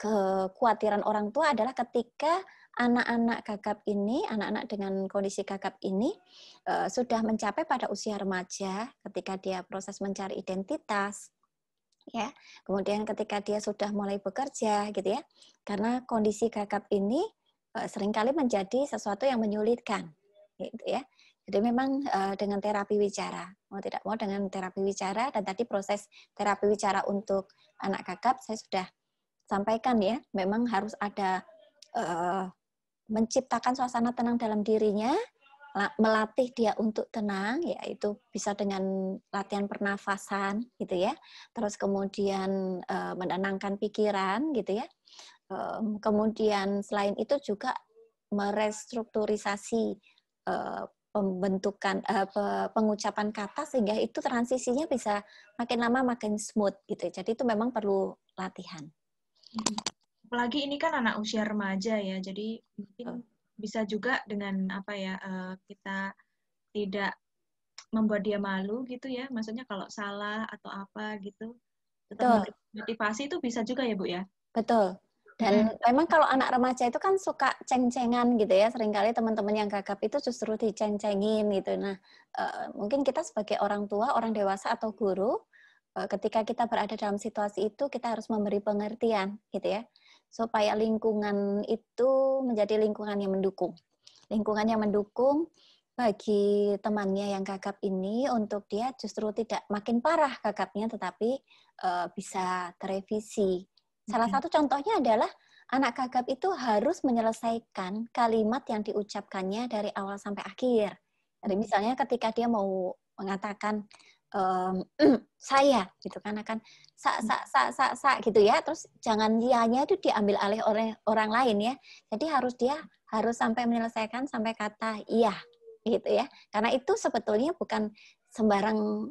kekhawatiran orang tua adalah ketika anak-anak gagap ini, anak-anak dengan kondisi gagap ini sudah mencapai pada usia remaja, ketika dia proses mencari identitas, ya, kemudian ketika dia sudah mulai bekerja, gitu ya, karena kondisi gagap ini seringkali menjadi sesuatu yang menyulitkan, gitu ya. Jadi memang dengan terapi wicara, mau tidak mau dengan terapi wicara, dan tadi proses terapi wicara untuk anak gagap saya sudah sampaikan ya, memang harus ada menciptakan suasana tenang dalam dirinya, melatih dia untuk tenang, yaitu bisa dengan latihan pernafasan, gitu ya. Terus kemudian menenangkan pikiran, gitu ya. Kemudian selain itu juga merestrukturisasi pembentukan pengucapan kata sehingga itu transisinya bisa makin lama makin smooth, gitu. Jadi itu memang perlu latihan. Apalagi ini kan anak usia remaja ya, jadi mungkin bisa juga dengan kita tidak membuat dia malu gitu ya, maksudnya kalau salah atau apa gitu, tetap memberi motivasi itu bisa juga ya Bu ya? Betul. Dan memang kalau anak remaja itu kan suka ceng-cengan gitu ya, seringkali teman-teman yang gagap itu justru diceng-cengin gitu. Nah, mungkin kita sebagai orang tua, orang dewasa atau guru, ketika kita berada dalam situasi itu, kita harus memberi pengertian gitu ya, supaya lingkungan itu menjadi lingkungan yang mendukung. Lingkungan yang mendukung bagi temannya yang gagap ini untuk dia justru tidak makin parah gagapnya, tetapi bisa terevisi. Salah satu contohnya adalah anak gagap itu harus menyelesaikan kalimat yang diucapkannya dari awal sampai akhir. Jadi misalnya ketika dia mau mengatakan saya gitu kan akan sa gitu ya, terus jangan dianya itu diambil alih oleh orang lain ya. Jadi dia harus sampai menyelesaikan sampai kata iya gitu ya. Karena itu sebetulnya bukan sembarang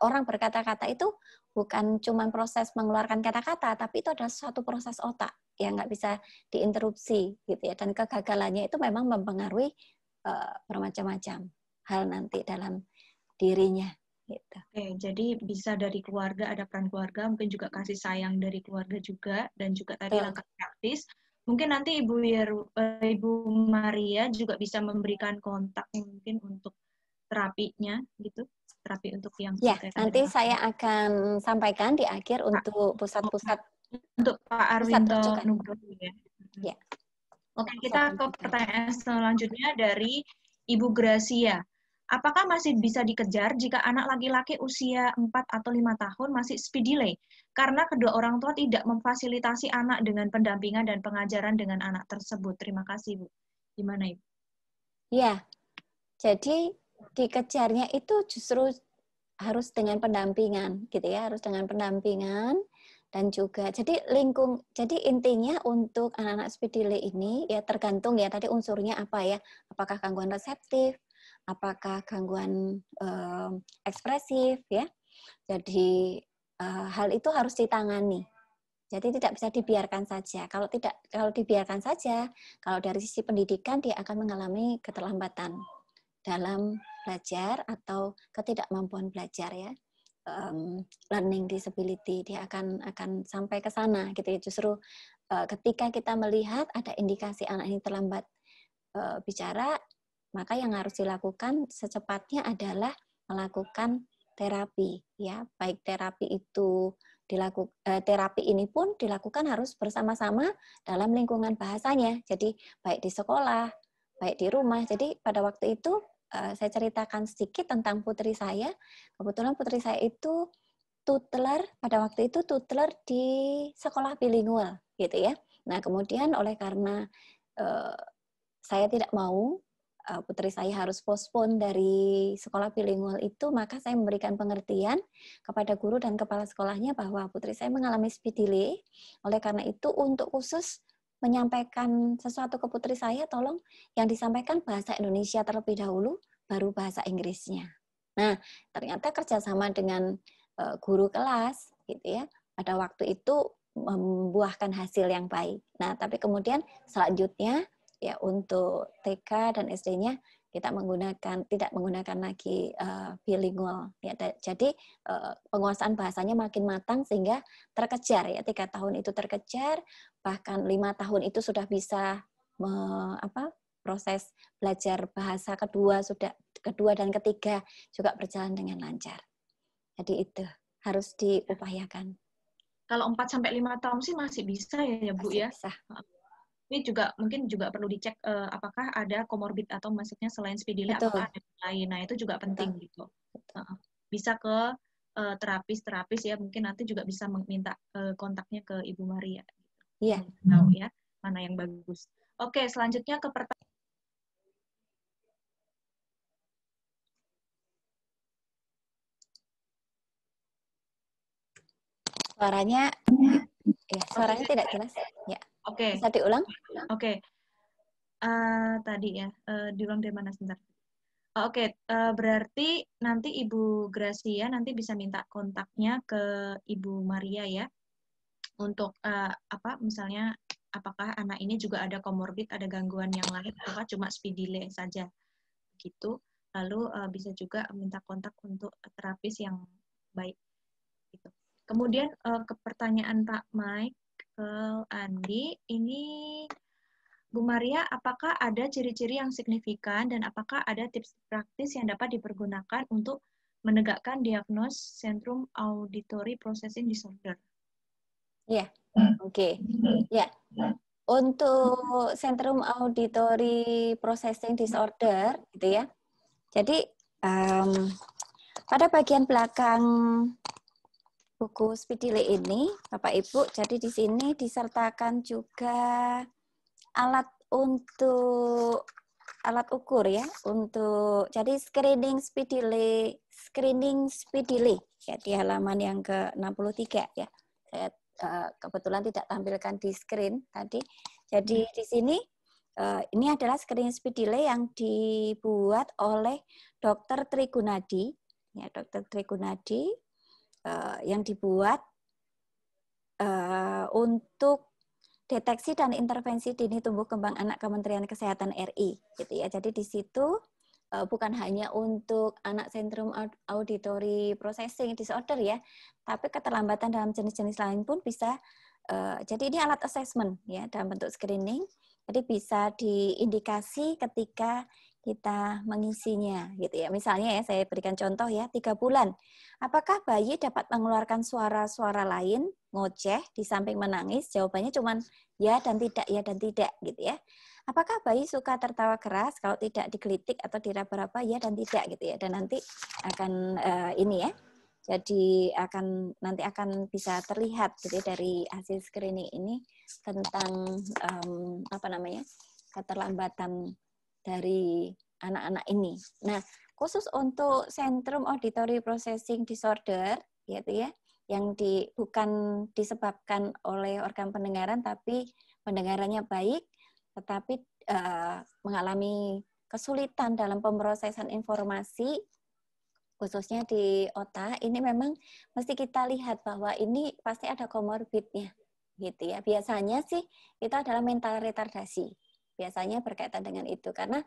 orang berkata-kata itu bukan cuma proses mengeluarkan kata-kata, tapi itu adalah suatu proses otak yang nggak bisa diinterupsi gitu ya. Dan kegagalannya itu memang mempengaruhi bermacam-macam hal nanti dalam dirinya. Gitu. Oke, jadi bisa dari keluarga, ada peran keluarga, mungkin juga kasih sayang dari keluarga juga, dan juga tadi langkah praktis. Mungkin nanti Ibu Maria juga bisa memberikan kontak mungkin untuk terapinya gitu. terapi untuk yang Ya, berkaitan nanti dengan saya akan sampaikan di akhir untuk pusat-pusat untuk Pak pusat Arwinto rujukan. Nugroho ya. Ya. Oke, Pusat kita ke rujukan. pertanyaan selanjutnya dari Ibu Gracia. Apakah masih bisa dikejar jika anak laki-laki usia 4 atau 5 tahun masih speed delay? Karena kedua orang tua tidak memfasilitasi anak dengan pendampingan dan pengajaran dengan anak tersebut. Terima kasih, Bu. Gimana, Ibu? Ya, jadi dikejarnya itu justru harus dengan pendampingan, gitu ya, harus dengan pendampingan dan juga jadi intinya untuk anak-anak speed delay ini ya tergantung ya tadi unsurnya apa ya, apakah gangguan reseptif, apakah gangguan ekspresif ya. Jadi hal itu harus ditangani. Jadi tidak bisa dibiarkan saja. Kalau dibiarkan saja, kalau dari sisi pendidikan dia akan mengalami keterlambatan dalam belajar atau ketidakmampuan belajar ya. Learning disability dia akan sampai ke sana gitu ya. Justru ketika kita melihat ada indikasi anak ini terlambat bicara, maka yang harus dilakukan secepatnya adalah melakukan terapi ya. Baik terapi itu terapi ini pun dilakukan harus bersama-sama dalam lingkungan bahasanya. Jadi baik di sekolah, baik di rumah. Jadi pada waktu itu saya ceritakan sedikit tentang putri saya. Kebetulan putri saya itu pada waktu itu tutelar di sekolah bilingual gitu ya. Nah, kemudian karena saya tidak mau putri saya harus postpone dari sekolah bilingual itu, maka saya memberikan pengertian kepada guru dan kepala sekolahnya bahwa putri saya mengalami speed delay. Oleh karena itu, untuk khusus menyampaikan sesuatu ke putri saya, tolong yang disampaikan bahasa Indonesia terlebih dahulu, baru bahasa Inggrisnya. Nah, ternyata kerjasama dengan guru kelas, gitu ya, pada waktu itu membuahkan hasil yang baik. Nah, tapi kemudian selanjutnya ya untuk TK dan SD-nya kita tidak menggunakan lagi bilingual ya. Jadi penguasaan bahasanya makin matang sehingga terkejar ya, 3 tahun itu terkejar, bahkan 5 tahun itu sudah bisa proses belajar bahasa kedua dan ketiga juga berjalan dengan lancar. Jadi itu harus diupayakan. Kalau 4 sampai 5 tahun sih masih bisa ya, Bu Masih ya. bisa. Ini mungkin juga perlu dicek apakah ada komorbid atau maksudnya selain speed delay Betul. apakah ada yang lain. Nah, itu juga penting gitu. Bisa ke terapis ya, mungkin nanti juga bisa meminta kontaknya ke Ibu Maria. Iya. Tahu ya mana yang bagus. Oke, selanjutnya ke pertanyaan. Suaranya tidak jelas. Ya. Oke. Bisa diulang? Oke. Tadi ya, diulang dari mana sebentar? Oke, berarti nanti Ibu Gracia nanti bisa minta kontaknya ke Ibu Maria ya. Untuk misalnya apakah anak ini juga ada komorbid, ada gangguan yang lain atau cuma speed delay saja gitu. Lalu bisa juga minta kontak untuk terapis yang baik gitu. Kemudian ke pertanyaan Pak Mike ke Andi, ini Bu Maria, apakah ada ciri-ciri yang signifikan dan apakah ada tips praktis yang dapat dipergunakan untuk menegakkan diagnos Centrum Auditory Processing Disorder? Iya, oke. Ya, untuk Centrum Auditory Processing Disorder, gitu ya. Jadi pada bagian belakang buku speed delay ini, Bapak Ibu, jadi di sini disertakan juga alat ukur ya, jadi screening speed delay ya di halaman yang ke-63 ya. Saya kebetulan tidak tampilkan di screen tadi. Jadi di sini ini adalah screening speed delay yang dibuat oleh Dr. Trigunadi ya, Dr. Trigunadi yang dibuat untuk deteksi dan intervensi dini tumbuh kembang anak Kementerian Kesehatan RI gitu ya. Jadi di situ bukan hanya untuk anak Centrum Auditory Processing Disorder ya, tapi keterlambatan dalam jenis-jenis lain pun bisa. Jadi ini alat assessment ya dalam bentuk screening. Jadi bisa diindikasi ketika kita mengisinya gitu ya. Misalnya ya, saya berikan contoh ya, 3 bulan. Apakah bayi dapat mengeluarkan suara-suara lain, ngoceh, di samping menangis? Jawabannya cuma ya dan tidak gitu ya. Apakah bayi suka tertawa keras kalau tidak digelitik atau diraba-raba? Ya dan tidak gitu ya. Dan nanti akan ini ya. Jadi nanti akan bisa terlihat gitu ya, dari hasil screening ini tentang keterlambatan dari anak-anak ini. Nah, khusus untuk Syndrome Auditory Processing Disorder, gitu ya, yang bukan disebabkan oleh organ pendengaran, tapi pendengarannya baik, tetapi mengalami kesulitan dalam pemrosesan informasi, khususnya di otak, ini memang mesti kita lihat bahwa ini pasti ada komorbidnya, gitu ya. Biasanya sih itu adalah mental retardasi. Biasanya berkaitan dengan itu karena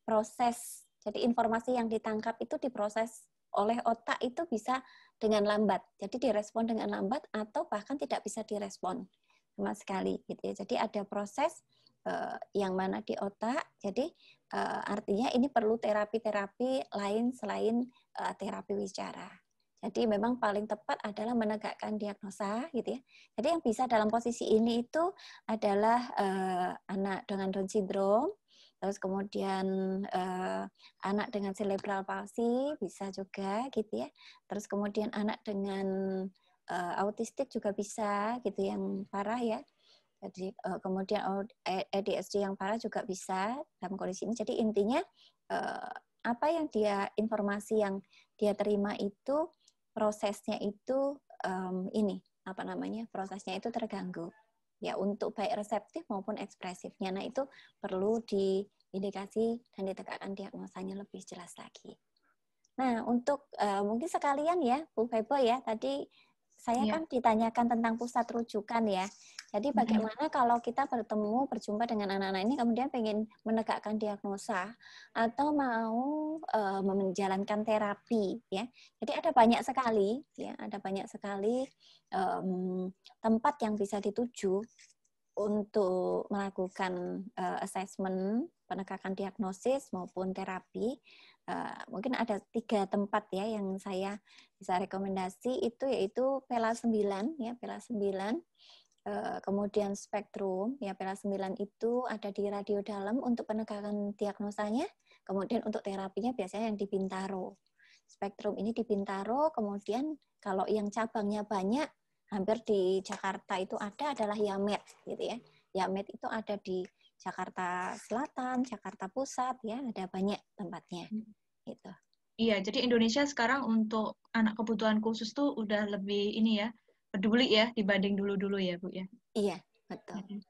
proses, jadi informasi yang ditangkap itu diproses oleh otak itu bisa dengan lambat, jadi direspon dengan lambat atau bahkan tidak bisa direspon sama sekali gitu ya. Jadi ada proses yang mana di otak, jadi artinya ini perlu terapi-terapi lain selain terapi wicara. Jadi memang paling tepat adalah menegakkan diagnosa gitu ya. Jadi yang bisa dalam posisi ini itu adalah anak dengan Down syndrome, terus kemudian anak dengan cerebral palsy bisa juga gitu ya. Terus kemudian anak dengan autistik juga bisa gitu yang parah ya. Jadi kemudian ADHD yang parah juga bisa dalam kondisi ini. Jadi intinya apa yang informasi yang dia terima itu prosesnya itu prosesnya itu terganggu ya, untuk baik reseptif maupun ekspresifnya. Nah, itu perlu diindikasi dan ditegakkan diagnosanya lebih jelas lagi. Nah, untuk mungkin sekalian ya Bu Febo ya, tadi saya kan ditanyakan tentang pusat rujukan ya. Jadi bagaimana kalau kita berjumpa dengan anak-anak ini kemudian pengen menegakkan diagnosa atau mau menjalankan terapi ya. Jadi ada banyak sekali tempat yang bisa dituju untuk melakukan assessment, penegakan diagnosis maupun terapi. Mungkin ada 3 tempat ya yang saya bisa rekomendasi, itu yaitu Pela 9 ya, Pela 9. Kemudian Spektrum ya, Pela 9 itu ada di Radio Dalam untuk penegakan diagnosanya, kemudian untuk terapinya biasanya yang di Bintaro. Spektrum ini di Bintaro, kemudian kalau yang cabangnya banyak hampir di Jakarta itu adalah Yamed gitu ya. Yamed itu ada di Jakarta Selatan, Jakarta Pusat ya, ada banyak tempatnya gitu. Iya, jadi Indonesia sekarang untuk anak kebutuhan khusus tuh udah lebih ini ya, peduli ya dibanding dulu-dulu ya, Bu ya. Iya, betul.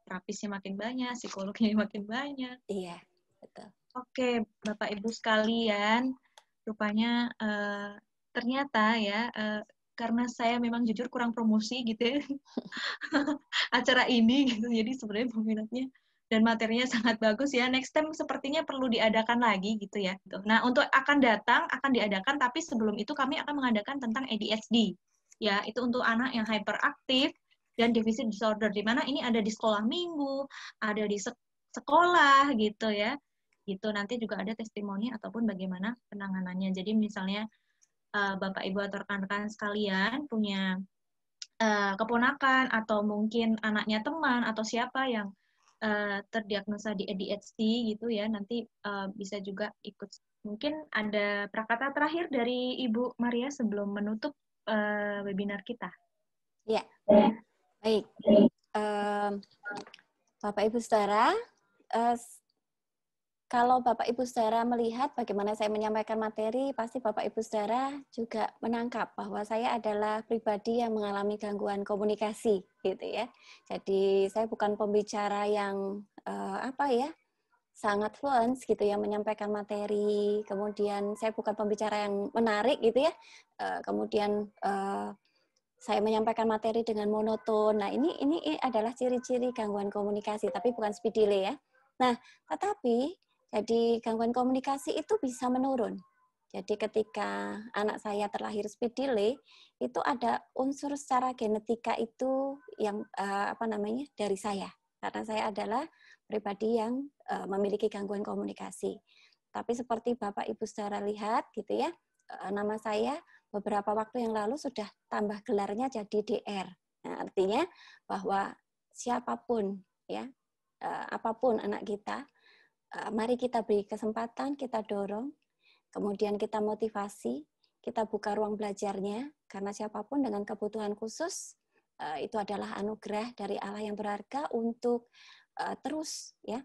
Terapisnya makin banyak, psikolognya makin banyak. Iya, betul. Oke, Bapak Ibu sekalian, rupanya ternyata ya, karena saya memang jujur kurang promosi gitu ya, acara ini gitu, jadi sebenarnya peminatnya dan materinya sangat bagus ya. Next time sepertinya perlu diadakan lagi gitu ya. Nah, untuk akan diadakan, tapi sebelum itu kami akan mengadakan tentang ADHD. Ya, itu untuk anak yang hyperaktif dan defisit disorder, di mana ini ada di sekolah minggu, ada di sekolah gitu ya. Gitu, nanti juga ada testimoni ataupun bagaimana penanganannya. Jadi misalnya Bapak Ibu atau rekan-rekan sekalian punya keponakan atau mungkin anaknya teman atau siapa yang terdiagnosa di ADHD gitu ya, nanti bisa juga ikut. Mungkin ada prakata terakhir dari Ibu Maria sebelum menutup webinar kita. Ya, baik. Bapak Ibu Saudara, kalau Bapak Ibu Saudara melihat bagaimana saya menyampaikan materi, pasti Bapak Ibu Saudara juga menangkap bahwa saya adalah pribadi yang mengalami gangguan komunikasi, gitu ya. Jadi saya bukan pembicara yang sangat fluent gitu ya menyampaikan materi. Kemudian saya bukan pembicara yang menarik gitu ya. Kemudian saya menyampaikan materi dengan monoton. Nah, ini adalah ciri-ciri gangguan komunikasi, tapi bukan speed delay ya. Nah, tetapi jadi gangguan komunikasi itu bisa menurun. Jadi ketika anak saya terlahir speed delay, itu ada unsur secara genetika itu yang dari saya. Karena saya adalah pribadi yang memiliki gangguan komunikasi. Tapi seperti Bapak Ibu saudara lihat gitu ya, nama saya beberapa waktu yang lalu sudah tambah gelarnya jadi DR. Nah, artinya bahwa siapapun ya, apapun anak kita, mari kita beri kesempatan, kita dorong, kemudian kita motivasi, kita buka ruang belajarnya, karena siapapun dengan kebutuhan khusus itu adalah anugerah dari Allah yang berharga untuk terus ya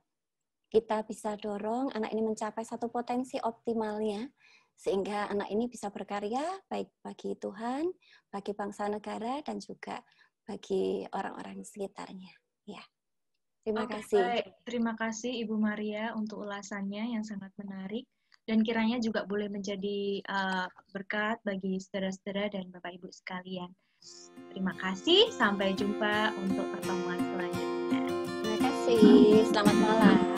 kita bisa dorong anak ini mencapai satu potensi optimalnya, sehingga anak ini bisa berkarya baik bagi Tuhan, bagi bangsa negara, dan juga bagi orang-orang di sekitarnya. Ya, terima kasih. Baik. Terima kasih Ibu Maria untuk ulasannya yang sangat menarik, dan kiranya juga boleh menjadi berkat bagi saudara-saudara dan Bapak Ibu sekalian. Terima kasih, sampai jumpa untuk pertemuan selanjutnya. Terima kasih, selamat malam.